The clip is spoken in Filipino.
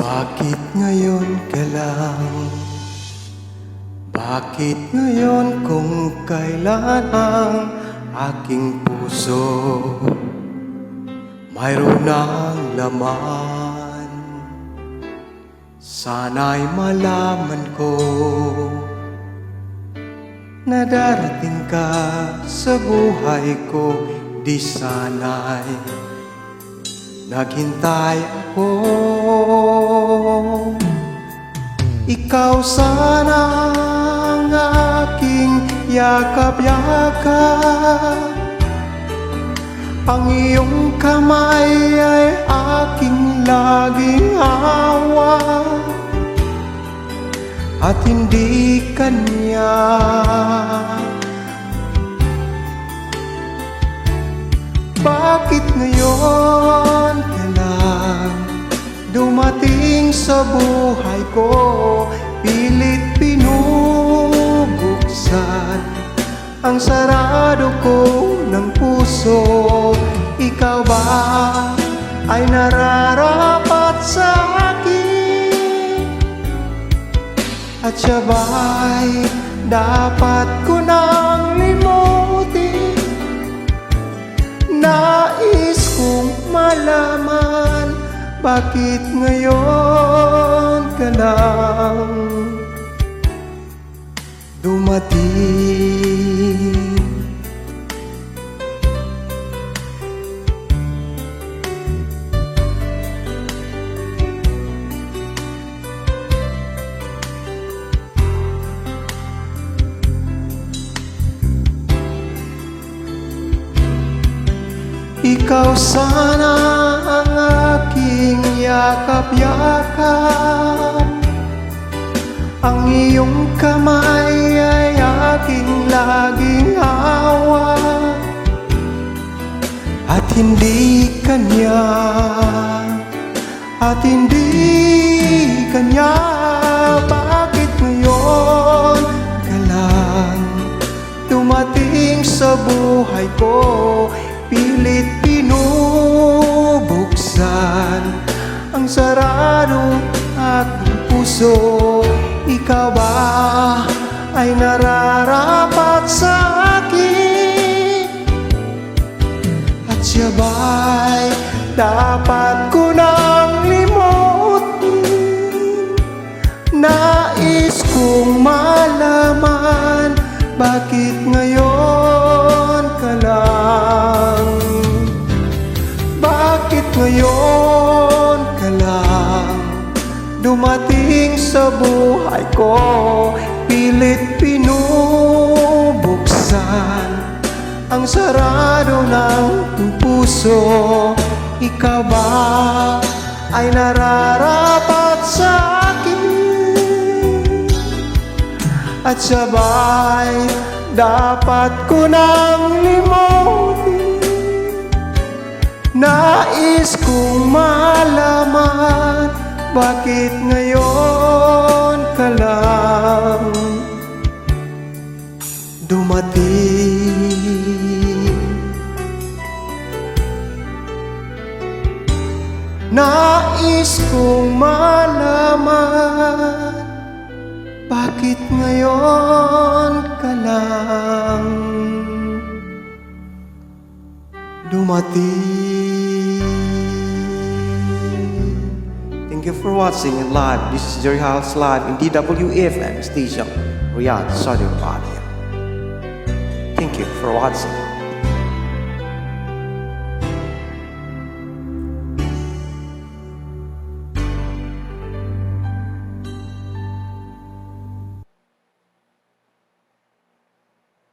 Bakit ngayon ka lang? Bakit ngayon kung kailan ang aking puso mayroon ng laman? Sana'y malaman ko na darating ka sa buhay ko. Di sana'y naghintay ako. Ikaw sana ang aking yakap-yakap, ang iyong kamay ay aking laging hawak, at hindi kanya. Bakit ngayon ka lang dumating sa buhay ko? Pilit pinubuksan ang sarado ko ng puso. Ikaw ba ay nararapat sa akin? At siya ba'y dapat ko nang limutin? Nais kong malaman, bakit ngayon ka lang dumating? Ikaw sana ang aking yakap-yakap, ang iyong kamay ay aking laging hawak, at hindi kanya, at hindi kanya. Bakit ngayon ka lang dumating sa buhay ko? Pilit pinubuksan ang sarado aking puso. Ikaw ba ay nararapat sa akin? At siya ba'y dapat ko nang limutin? Nais kong malaman, bakit ngayon ka lang? Bakit ngayon ka lang dumating sa buhay ko? Pilit pinubuksan ang sarado ng puso. Ikaw ba ay nararapat sa akin? At siya ba'y dapat ko nang limutin? Nais kong malaman, bakit ngayon ka lang dumating? Nais kong malaman, bakit ngayon ka lang dumating? Thank you for watching in live. This is Jerry House live in DWFM station, Riyadh, Saudi Arabia. Thank you for watching.